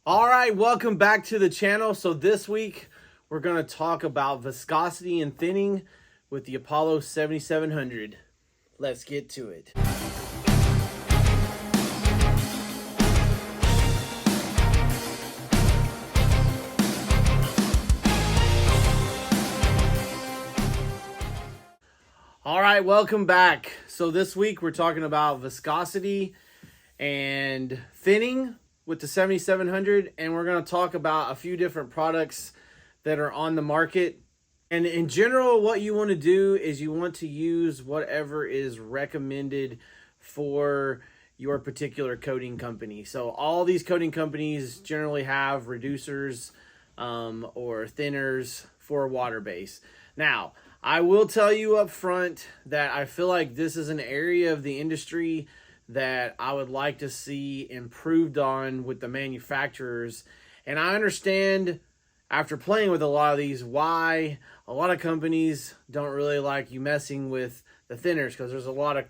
All right, welcome back to the channel. So this week we're going to talk about viscosity and thinning with the Apollo 7700. Let's get to it. All right, welcome back. So this week we're talking about viscosity and thinning with the 7700, and we're going to talk about a few different products that are on the market. And in general, what you want to do is you want to use whatever is recommended for your particular coating company. So all these coating companies generally have reducers or thinners for water base. Now, I will tell you up front that I feel like this is an area of the industry that I would like to see improved on with the manufacturers. And I understand after playing with a lot of these why a lot of companies don't really like you messing with the thinners, because there's a lot of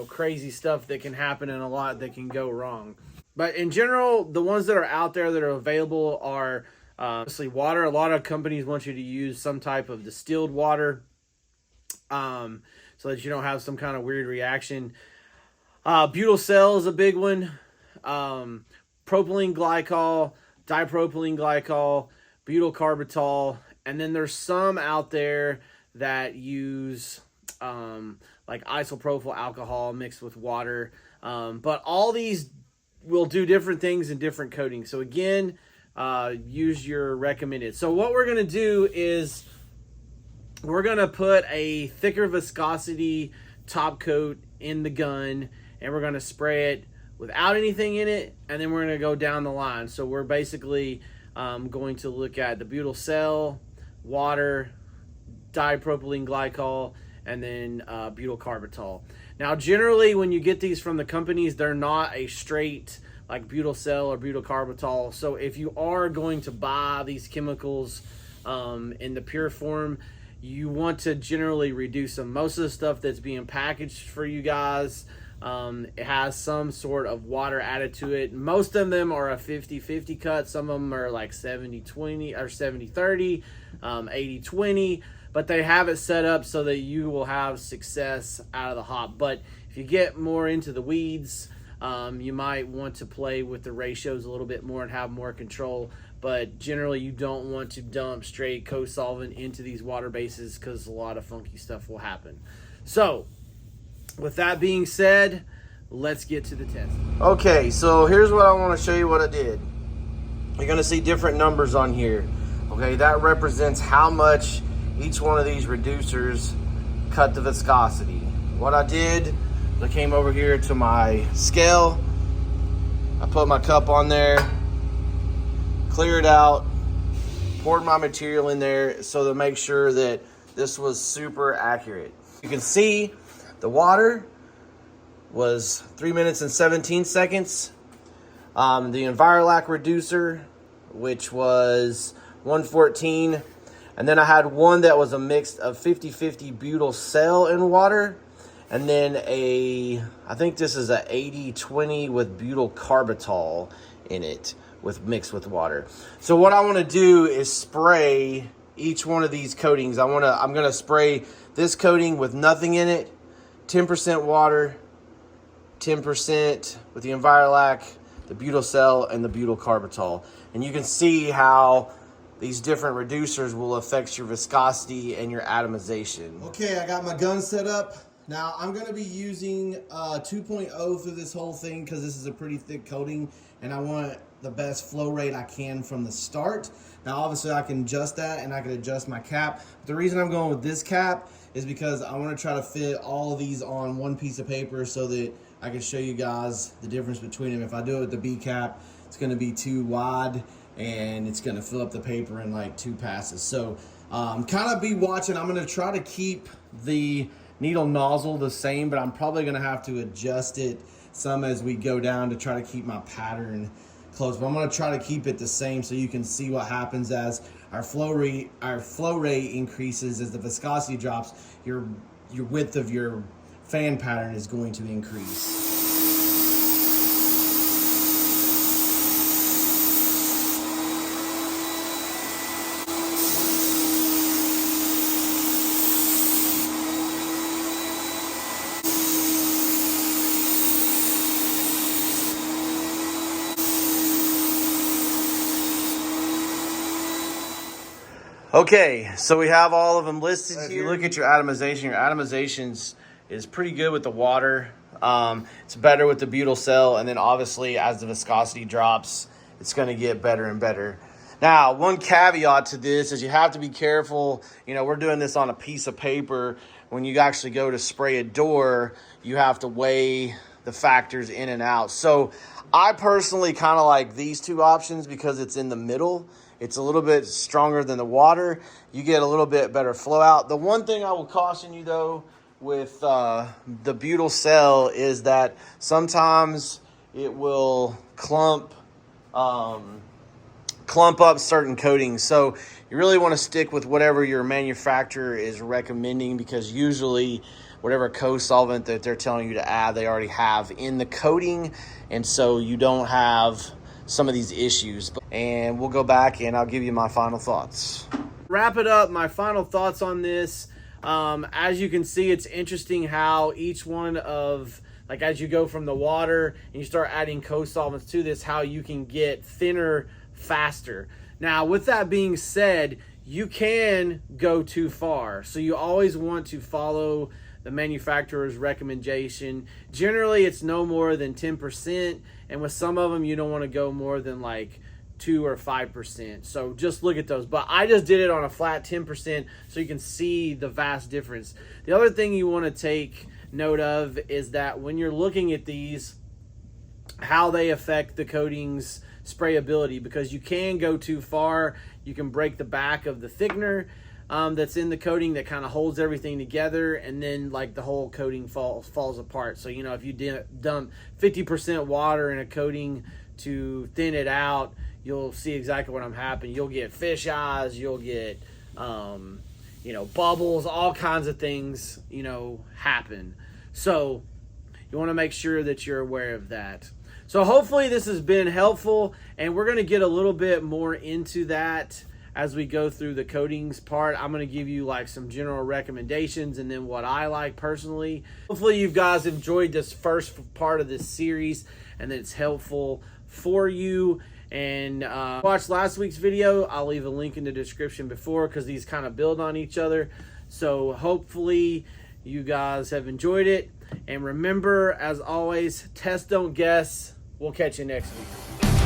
crazy stuff that can happen and a lot that can go wrong. But in general, the ones that are out there that are available are mostly water. A lot of companies want you to use some type of distilled water so that you don't have some kind of weird reaction. Butyl cell is a big one. Propylene glycol, dipropylene glycol, butyl carbitol, and then there's some out there that use like isopropyl alcohol mixed with water. But all these will do different things in different coatings. So again, use your recommended. So what we're going to do is we're going to put a thicker viscosity top coat in the gun, and we're going to spray it without anything in it, and then we're going to go down the line. So we're basically going to look at the butyl cell, water, dipropylene glycol, and then butyl carbitol. Now, generally, when you get these from the companies, they're not a straight like butyl cell or butyl carbitol. So if you are going to buy these chemicals in the pure form, you want to generally reduce them. Most of the stuff that's being packaged for you guys, it has some sort of water added to it. Most of them are a 50-50 cut. Some of them are like 70-20 or 70-30, 80-20, but they have it set up so that you will have success out of the hop. But if you get more into the weeds, you might want to play with the ratios a little bit more and have more control. But generally, you don't want to dump straight co-solvent into these water bases because a lot of funky stuff will happen. So with that being said, let's get to the test. Okay, so here's what I want to show you what I did. You're going to see different numbers on here. Okay, that represents how much each one of these reducers cut the viscosity. What I did, I came over here to my scale. I put my cup on there, cleared out, poured my material in there so to make sure that this was super accurate. You can see the water was 3 minutes and 17 seconds. The Envirolac reducer, which was 114. And then I had one that was a mix of 50-50 butyl cell and water. And then I think this is a 80-20 with butyl carbitol in it mixed with water. So what I want to do is spray each one of these coatings. I'm going to spray this coating with nothing in it, 10% water, 10% with the Envirolac, the butyl cell, and the butyl carbitol. And you can see how these different reducers will affect your viscosity and your atomization. Okay, I got my gun set up. Now I'm going to be using 2.0 through this whole thing because this is a pretty thick coating and I want the best flow rate I can from the start. Now obviously I can adjust that and I can adjust my cap. The reason I'm going with this cap is because I want to try to fit all of these on one piece of paper so that I can show you guys the difference between them. If I do it with the B cap, it's going to be too wide and it's going to fill up the paper in like 2 passes. So kind of be watching. I'm going to try to keep the needle nozzle the same, but I'm probably going to have to adjust it some as we go down to try to keep my pattern close. But I'm going to try to keep it the same so you can see what happens as our flow rate increases. As the viscosity drops, your width of your fan pattern is going to increase. Okay, so we have all of them listed here. If you look at your atomization is pretty good with the water. It's better with the butyl cell, and then obviously as the viscosity drops, it's going to get better and better. Now, one caveat to this is you have to be careful. You know, we're doing this on a piece of paper. When you actually go to spray a door, you have to weigh the factors in and out. So I personally kind of like these two options because it's in the middle. It's a little bit stronger than the water. You get a little bit better flow out. The one thing I will caution you though with the butyl cell is that sometimes it will clump up certain coatings. So you really want to stick with whatever your manufacturer is recommending, because usually whatever co-solvent that they're telling you to add, they already have in the coating. And so you don't have some of these issues. And we'll go back and I'll give you my final thoughts. Wrap it up, my final thoughts on this. As you can see, it's interesting how each one of, like as you go from the water and you start adding co-solvents to this, how you can get thinner faster. Now, with that being said, you can go too far. So you always want to follow the manufacturer's recommendation. Generally, it's no more than 10. And with some of them, you don't want to go more than like 2 or 5%. So just look at those. But I just did it on a flat 10% so you can see the vast difference. The other thing you want to take note of is that when you're looking at these, how they affect the coating's sprayability, because you can go too far. You can break the back of the thickener that's in the coating that kind of holds everything together, and then like the whole coating falls apart. So, you know, if you dump 50% water in a coating to thin it out, you'll see exactly what I'm happening. You'll get fish eyes, you'll get you know, bubbles, all kinds of things, you know, happen. So you want to make sure that you're aware of that. So hopefully this has been helpful, and we're going to get a little bit more into that as we go through the coatings part. I'm going to give you like some general recommendations and then what I like personally. Hopefully you guys enjoyed this first part of this series and that it's helpful for you. And watch last week's video. I'll leave a link in the description before, because these kind of build on each other. So hopefully you guys have enjoyed it. And remember, as always, test, don't guess. We'll catch you next week.